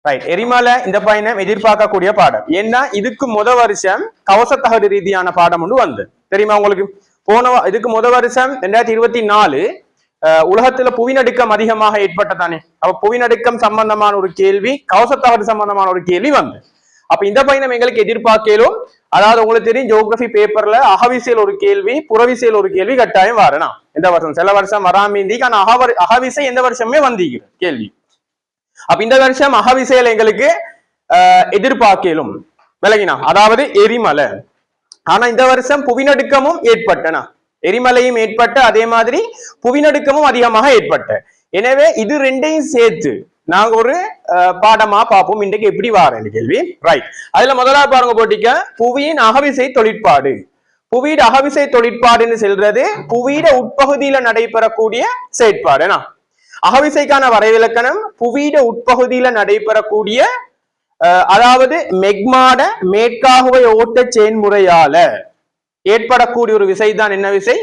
Right. எரிமலை இந்த பயணம் எதிர்பார்க்கக்கூடிய பாடம். ஏன்னா இதுக்கு வருஷம் கவசத்தகடு ரீதியான பாடம் ஒன்று வந்து தெரியுமா உங்களுக்கு? இதுக்கு வருஷம் 2024 உலகத்துல புவிநடுக்கம் அதிகமாக ஏற்பட்டதானே. அப்ப புவிநடுக்கம் சம்பந்தமான ஒரு கேள்வி, கவசத்தகடு சம்பந்தமான ஒரு கேள்வி வந்து அப்ப இந்த பயணம் எங்களுக்கு எதிர்பார்க்கலும். அதாவது உங்களுக்கு தெரியும் ஜியோகிராபி பேப்பர்ல அகவிசையில் ஒரு கேள்வி, புறவிசையில் ஒரு கேள்வி கட்டாயம் வரணும். இந்த வருஷம் சில வருஷம் வராமீந்திக்கு, ஆனா அகவிசை எந்த வருஷமே வந்தீங்க கேள்வி. அப்ப இந்த வருஷம் அகவிசையில எங்களுக்கு எதிர்பார்க்கலும் விலகினா, அதாவது எரிமலை. ஆனா இந்த வருஷம் புவிநடுக்கமும் ஏற்பட்டனா, எரிமலையும் ஏற்பட்ட, அதே மாதிரி புவிநடுக்கமும் அதிகமாக ஏற்பட்ட. எனவே இது ரெண்டையும் சேர்த்து நாங்க ஒரு பாடமா பார்ப்போம். இன்றைக்கு எப்படி வார கேள்வி. ரைட். அதுல முதலாவது பாருங்க போட்டிக்க, புவியின் அகவிசை தொழிற்பாடு. புவியிட அகவிசை தொழிற்பாடுன்னு சொல்றது புவியிட உட்பகுதியில நடைபெறக்கூடிய செயற்பாடுனா. அகவிசைக்கான வரைவிலக்கணம் புவியிட உட்பகுதியில நடைபெறக்கூடிய, அதாவது மெக்மாட மேற்காகுவை ஓட்ட செயன்முறையால ஏற்படக்கூடிய ஒரு விசை தான் என்ன விசை?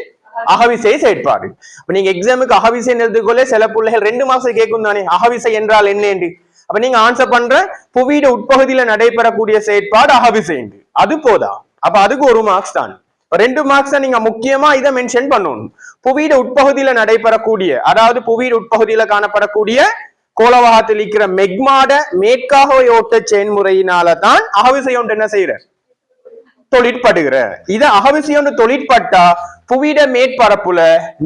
அகவிசை செயற்பாடு. அப்ப நீங்க எக்ஸாமுக்கு அகவிசை எழுதுகொள்ள சில பிள்ளைகள் 2 மாசம் கேட்கும் தானே அகவிசை என்றால் என்ன என்று. அப்ப நீங்க ஆன்சர் பண்ற புவியிட உட்பகுதியில நடைபெறக்கூடிய செயற்பாடு அகவிசை என்று, அது போதா? அப்ப அதுக்கு 1 மார்க்ஸ் தான். 2 மார்க்ஸ் நீங்க முக்கியமா இதை மென்ஷன் பண்ணணும். புவியிட உட்பகுதியில நடைபெறக்கூடிய, அதாவது புவியிட உட்பகுதியில காணப்படக்கூடிய கோளவாகத்தில் இருக்கிற மெக்மாட மேற்காக ஓட்ட செயன்முறையினால தான் அகவிசை ஒன்று என்ன செய்யற? தொழிற்படுகிற. இத அகவிசை ஒன்று தொழிற்பட்டா புவியிட மேற்பரப்புல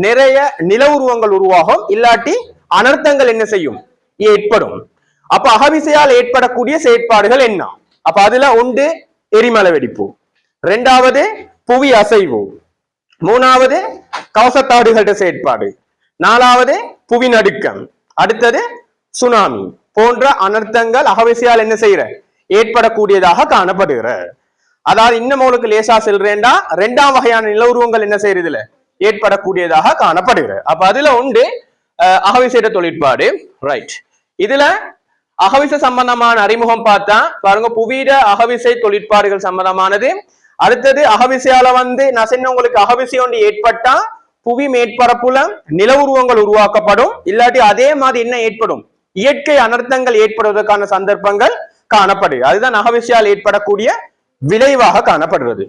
நிறைய நில உருவங்கள் உருவாகும், இல்லாட்டி அனர்த்தங்கள் என்ன செய்யும்? ஏற்படும். அப்ப அகவிசையால் ஏற்படக்கூடிய செயற்பாடுகள் என்ன? அப்ப அதுல ஒன்று எரிமலை வெடிப்பு, 2வது புவி அசைவு, 3வது கவசத்தாடுகள செயற்பாடு, 4வது புவிநடுக்கம், அடுத்தது சுனாமி போன்ற அனர்த்தங்கள் அகவிசையால் என்ன செய்யற? ஏற்படக்கூடியதாக காணப்படுகிற. அதாவது இன்னும் உங்களுக்கு லேசா செல்றேன்டா 2ஆம் வகையான நில உருவங்கள் என்ன செய்யறதுல ஏற்படக்கூடியதாக காணப்படுகிற. அப்ப அதுல உண்டு அகவிசைட தொழிற்பாடு. ரைட். இதுல அகவிசை சம்பந்தமான அறிமுகம் பார்த்தா பாருங்க, புவியிட அகவிசை தொழிற்பாடுகள் சம்பந்தமானது. அடுத்தது அகவிசையால நான் சொன்ன உங்களுக்கு அகவிசை ஒன்று ஏற்பட்டா புவி மேற்பரப்புல நில உருவங்கள் உருவாக்கப்படும், இல்லாட்டி அதே மாதிரி என்ன ஏற்படும்? இயற்கை அனர்த்தங்கள் ஏற்படுவதற்கான சந்தர்ப்பங்கள் காணப்படுது. அதுதான் அகவிசையால் ஏற்படக்கூடிய விளைவாக காணப்படுறது.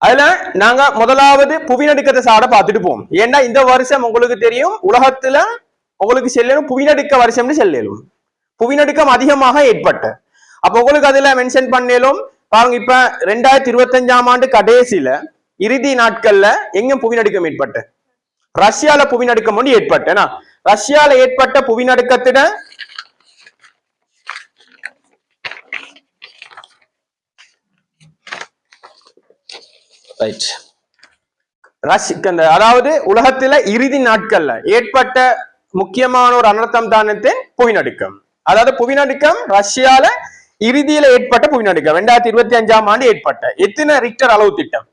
அதுல நாங்க முதலாவது புவிநடுக்கத்தை சாட பார்த்துட்டு போவோம். ஏன்னா இந்த வருஷம் உங்களுக்கு தெரியும் உலகத்துல உங்களுக்கு செல்லணும் புவிநடுக்க வருஷம்னு செல்லலும், புவிநடுக்கம் அதிகமாக ஏற்பட்ட. அப்ப உங்களுக்கு அதுல மென்ஷன் பண்ணலும் பாருங்க. இப்ப 2025ஆம் ஆண்டு கடைசியில இறுதி நாட்கள்ல எங்க புவிநடுக்கம் ஏற்பட்ட? ரஷ்யால புவிநடுக்கம் ஒன்று ஏற்பட்டனா. ரஷ்யால ஏற்பட்ட புவிநடுக்கத்திட அதாவது உலகத்துல இறுதி நாட்கள்ல ஏற்பட்ட முக்கியமான ஒரு அனர்த்தம் தானே புவிநடுக்கம். அதாவது புவிநடுக்கம் ரஷ்யால இறுதியில ஏற்பட்ட புவிநடுக்கம் 2025ஆம் ஆண்டு ஏற்பட்ட. எத்தனை ரிக்டர் அளவு திட்டம்?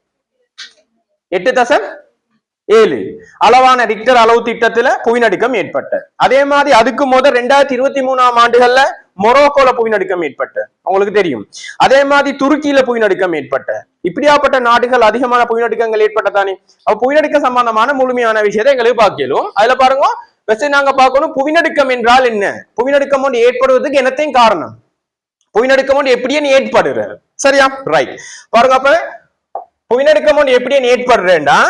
8.7 அளவான ரிக்டர் அளவு திட்டத்துல புவிநடுக்கம் ஏற்பட்ட. அதே மாதிரி அதுக்கு முதல் 2023ஆம் ஆண்டுகள்ல மொரோக்கோல புவிநடுக்கம் ஏற்பட்ட, உங்களுக்கு தெரியும். அதே மாதிரி துருக்கியில புவிநடுக்கம் ஏற்பட்ட. இப்படியாப்பட்ட நாடுகள் அதிகமான புவிநடுக்கங்கள் ஏற்பட்டதானே. அப்ப புவிநடுக்கம் சம்பந்தமான முழுமையான விஷயத்தை எங்களுக்கு பார்க்கலும். அதுல பாருங்க, நாங்க பார்க்கணும் புவிநடுக்கம் என்றால் என்ன, புவிநடுக்கம் ஒன்று ஏற்படுவதற்கு என்னத்தையும் காரணம், புவிநடுக்கம் ஒன்று எப்படியே ஏற்படுற. சரியா? ரைட். பாருங்க, அப்ப புவிநடுக்கம் ஒன்று எப்படியே ஏற்படுறேன்டா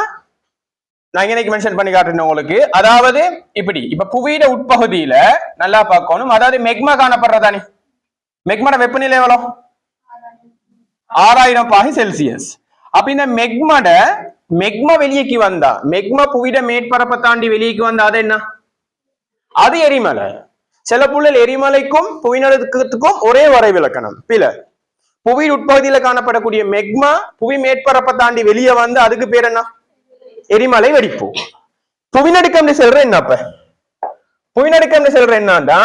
நான் இன்னைக்கு மென்ஷன் பண்ணி காட்டுறேன் உங்களுக்கு. அதாவது இப்ப புவியிட உட்பகுதியில நல்லா பார்க்கணும். அதாவது மெக்மா காணப்படுறதானே. மெக்மாட வெப்பநிலை எவ்வளவு? 6000 பாகை செல்சியஸ். அப்ப இந்த மெக்மா வெளியேக்கு வந்தா, மெக்மா புவியிட மேற்பரப்பை தாண்டி வெளியேக்கு வந்தா அது என்ன? அது எரிமலை. சில புள்ளில் எரிமலைக்கும் புவிநடுக்கத்துக்கும் ஒரே வரைவிலக்கணம். பில புவி உட்பகுதியில காணப்படக்கூடிய மெக்மா புவி மேற்பரப்பை தாண்டி வெளியே வந்து அதுக்கு பேர் என்ன? எரிமலை வெடிப்பு. புவிநடுக்கம் சொல்ற என்னப்ப? புவிநடுக்கம் சொல்ற என்னன்னா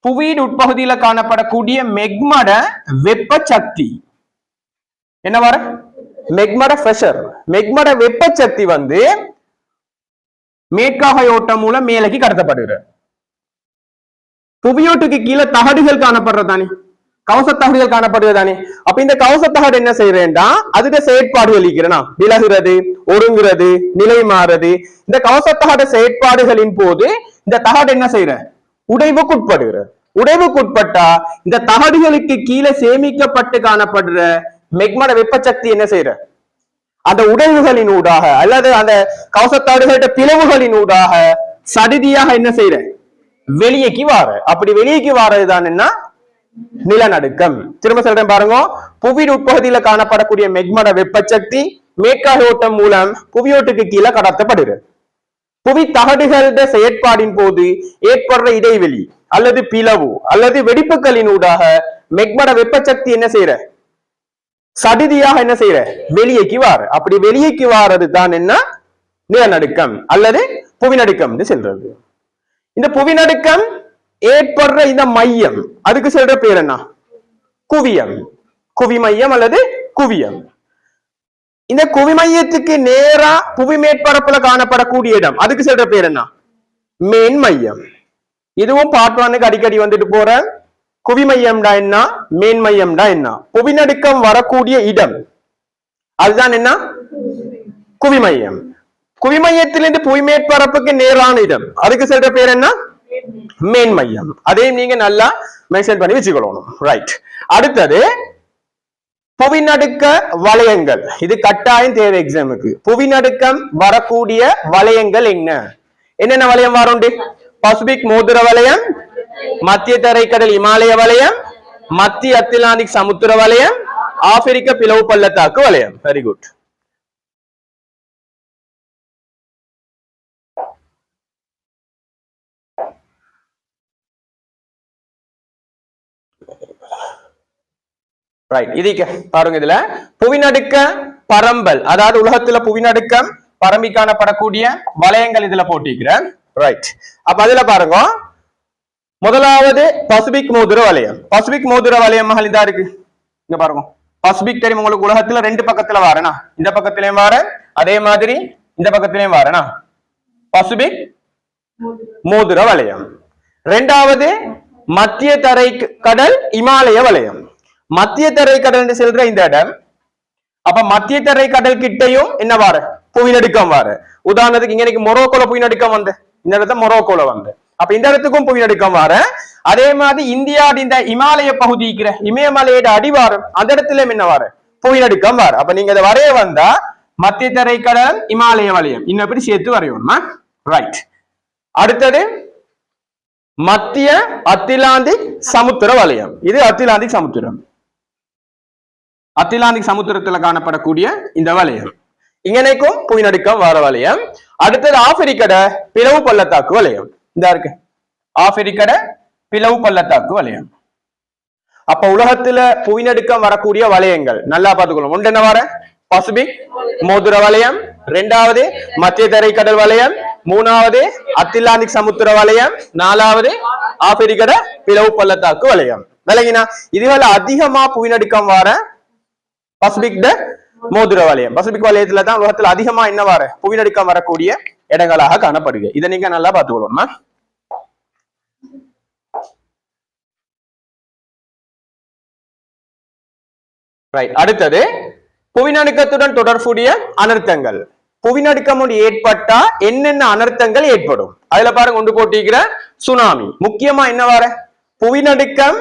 புவியின் உட்பகுதியில காணப்படக்கூடிய மெக்மாட வெப்ப சக்தி என்ன வர? மெக்மாட பிரஷர். மெக்மாட வெப்ப சக்தி மேற்காக ஓட்டம் மூலம் மேலக்கு கடத்தப்படுகிற. புவியோட்டுக்கு கீழே தகடுகள் காணப்படுறதானே, கவசத்தகடுகள் காணப்படுவதானே. அப்ப இந்த கவசத்தகடு என்ன செய்யறேன்டா அதுக்கு செயற்பாடுகள் இருக்கிறனா, விலகுறது, ஒருங்குறது, நிலை மாறுறது. இந்த கவசத்தகடு செயற்பாடுகளின் போது இந்த தகடு என்ன செய்யற? உடைவுக்கு உட்படுகிற. உடைவுக்குட்பட்டா இந்த தகடுகளுக்கு கீழே சேமிக்கப்பட்டு காணப்படுற மெக்மட வெப்பசக்தி என்ன செய்யற அந்த உடைவுகளின் ஊடாக அல்லது அந்த கவசத்தாடுகள பிளவுகளின் ஊடாக சடிதியாக என்ன செய்யற வெளியேக்கு வார. அப்படி வெளியேக்கு வாரதுதான் என்ன நிலநடுக்கம். திரும்ப சொல்றேன் பாருங்க, புவி உட்பகுதியில காணப்படக்கூடிய மெக்மட வெப்பசக்தி மேற்காகோட்டம் மூலம் புவியோட்டுக்கு கீழே கடத்தப்படுகிறது. புவி தகடுகள செயற்பாடின் போது ஏற்படுற இடைவெளி அல்லது பிளவு அல்லது வெடிப்புகளின் ஊடாக மெக்மட வெப்பசக்தி என்ன செய்யற சடிதியாக என்ன செய்யற வெளியேக்கு வார. அப்படி வெளியேக்கு வாரது தான் என்ன நிலநடுக்கம் அல்லது புவிநடுக்கம் செல்றது. இந்த புவிநடுக்கம் ஏற்படுற இந்த மையம் அதுக்கு சொல்ற பேர் என்ன குவியம். குவி மையம் அல்லது குவியம். இந்த குவி மையத்துக்கு நேரா புவி மேற்பரப்புல காணப்படக்கூடிய இடம் அதுக்கு சொல்ற பேர் என்ன மேன் மையம். இதுவும் பார்ட் 1க்கு அடிக்கடி வந்துட்டு போற குவி மையம்டா என்ன மேன் மையம்டா என்ன. புவிநடுக்கம் வரக்கூடிய இடம் அதுதான் என்ன குவி மையம். குவி மையத்திலிருந்து புவி மேற்பரப்புக்கு நேரான இடம் அதுக்கு சொல்ற பேர் என்ன மேன் மையம். அதையும் நீங்க நல்லா மென்ஷன் பண்ணி வச்சுக்கணும். ரைட். அடுத்தது புவிநடுக்க வளையங்கள். இது கட்டாயம் தேவை எக்ஸாமுக்கு. புவிநடுக்கம் வரக்கூடிய வளையங்கள் என்னென்ன வளையம் வரும்? பசிபிக் மோதிர வளையம், மத்திய தரைக்கடல் இமாலய வளையம், மத்திய அத்திலாந்திக் சமுத்திர வளையம், ஆப்பிரிக்க பிளவு பள்ளத்தாக்கு வளையம். Very good. பாருங்க, இதுல புவிநடுக்க பரம்பல், அதாவது உலகத்துல புவிநடுக்கம் பரம்பி காணப்படக்கூடிய வளையங்கள் இதுல போட்டிருக்கிறேன். ரைட். அப்ப அதுல பாருங்க, முதலாவது பசிபிக் மோதிர வளையம். பசிபிக் மோதிர வளையம் இதா இருக்கு. இங்க பாருங்க, பசிபிக் தெரியும் உங்களுக்கு. உலகத்துல ரெண்டு பக்கத்துல வாரனா, இந்த பக்கத்திலயும் வார, அதே மாதிரி இந்த பக்கத்திலயும் வாரனா. பசிபிக் மோதிர வளையம். இரண்டாவது மத்திய தரை கடல் இமாலய வளையம். மத்திய தரை கடல் செல்ற இந்த இடம். அப்ப மத்திய தரை கடல் கிட்டையும் என்ன வார புவிநடுக்கம் வார. உதாரணத்துக்கு இங்க மொரோக்கோல புவிநடுக்கம் வந்து இந்த இடத்துல மொரோக்கோல வந்து, அப்ப இந்த இடத்துக்கும் புவிநடுக்கம் வார. அதே மாதிரி இந்தியா இந்த இமாலய பகுதி இமயமலையோட அடிவாரம் அந்த இடத்துல என்ன வார புவிநடுக்கம் வார. அப்ப நீங்க அதை வரைய வந்தா மத்திய தரை கடல் இமாலய வளையம் இன்னும் எப்படி சேர்த்து வரையணுமா. ரைட். அடுத்தது மத்திய அத்திலாந்திக் சமுத்திர வளையம். இது அத்திலாந்திக் சமுத்திரம். அத்திலாந்திக் சமுத்திரத்துல காணப்படக்கூடிய இந்த வளையம் இங்கனைக்கும் புவிநடுக்கம் வார வளையம். அடுத்தது ஆப்பிரிக்கட பிளவு பள்ளத்தாக்கு வளையம். இந்த இருக்கு ஆப்பிரிக்கட பிளவு பள்ளத்தாக்கு வளையம். அப்ப உலகத்துல புவிநடுக்கம் வரக்கூடிய வளையங்கள் நல்லா பார்த்துக்கணும். ஒன்று என்ன வர பசிபிக் மோதிர வளையம், இரண்டாவது மத்திய தரைக்கடல் வளையம், மூணாவது அத்திலாந்திக் சமுத்திர வளையம், நாலாவது ஆப்பிரிக்கட பிளவு பள்ளத்தாக்கு வளையம். விளங்கினா இதுல அதிகமா புவிநடுக்கம் வார பசிபிக் மோதிர வளையம். பசிபிக் வளையத்துல தான் உலகத்துல அதிகமா என்ன வார புவிநடுக்கம் வரக்கூடிய இடங்களாக காணப்படுது. இதை நீங்க நல்லா பார்த்துக்கணும். அடுத்தது புவிநடுக்கத்துடன் தொடர்புடைய அனர்த்தங்கள். புவிநடுக்கம் ஏற்பட்டா என்னென்ன அனர்த்தங்கள் ஏற்படும் அதுல பாருங்க ஒன்று போட்டிருக்கிற சுனாமி. முக்கியமா என்ன வார புவிநடுக்கம்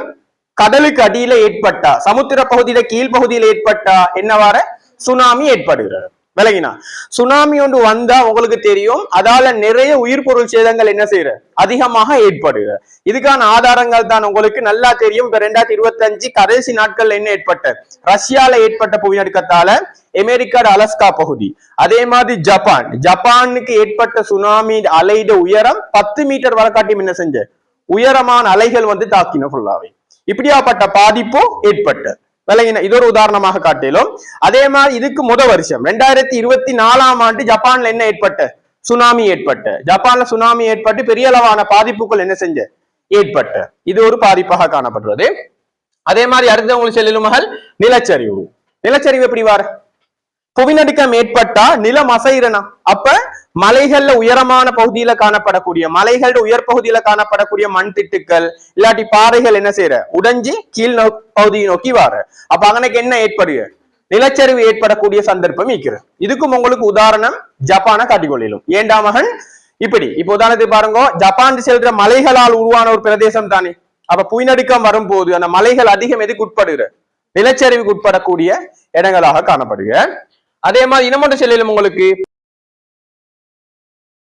கடலுக்கு அடியில ஏற்பட்டா, சமுத்திர பகுதியில கீழ்பகுதியில ஏற்பட்டா என்ன வார சுனாமி ஏற்படுகிறது. விளங்கினா சுனாமி ஒன்று வந்தா உங்களுக்கு தெரியும், அதால நிறைய உயிர் பொருள் சேதங்கள் என்ன செய்யற அதிகமாக ஏற்படுகிறது. இதுக்கான ஆதாரங்கள் தான் உங்களுக்கு நல்லா தெரியும். இப்ப 2025 கடைசி நாட்கள்ல என்ன ஏற்பட்ட ரஷ்யால ஏற்பட்ட புவிநடுக்கத்தால அமெரிக்கா அலஸ்கா பகுதி, அதே மாதிரி ஜப்பானுக்கு ஏற்பட்ட சுனாமி அலைட உயரம் 10 மீட்டர் வரை காட்டி என்ன செஞ்ச உயரமான அலைகள் வந்து தாக்கின ஃபுல்லாவே. இப்படியாப்பட்ட பாதிப்பு ஏற்பட்ட விளங்கின. இது ஒரு உதாரணமாக காட்டிலும். அதே மாதிரி இதுக்கு வருஷம் 2024 ஜப்பான்ல என்ன ஏற்பட்ட சுனாமி ஏற்பட்ட. ஜப்பான்ல சுனாமி ஏற்பட்டு பெரிய அளவான பாதிப்புகள் என்ன செஞ்ச ஏற்பட்ட. இது ஒரு பாதிப்பாக காணப்படுறது. அதே மாதிரி அடுத்த உங்களுக்கு செல்லும் மகள் நிலச்சரிவு. நிலச்சரிவு எப்படி வார புவிநடுக்கம் ஏற்பட்டா நிலம் அசைறனா. அப்ப மலைகள்ல உயரமான பகுதியில காணப்படக்கூடிய மலைகளோட உயர் பகுதியில காணப்படக்கூடிய மண் திட்டுக்கள் இல்லாட்டி பாறைகள் என்ன செய்யற உடைஞ்சி கீழ் பகுதியை நோக்கி வார. அப்ப அங்கனைக்கு என்ன ஏற்படுது நிலச்சரிவு ஏற்படக்கூடிய சந்தர்ப்பம் இருக்கிறது. இதுக்கும் உங்களுக்கு உதாரணம் ஜப்பான காட்டிக்கொள்ளும். ஏண்டா மகன் இப்படி இப்ப உதாரணத்துக்கு பாருங்க, ஜப்பான் செல்ற மலைகளால் உருவான ஒரு பிரதேசம் தானே அப்ப புயநடுக்கம் வரும்போது அந்த மலைகள் அதிகம் எதுக்கு உட்படுகிற நிலச்சரிவுக்கு உட்படக்கூடிய இடங்களாக காணப்படுக. அதே மாதிரி இன்னமொன்று செல்லும் உங்களுக்கு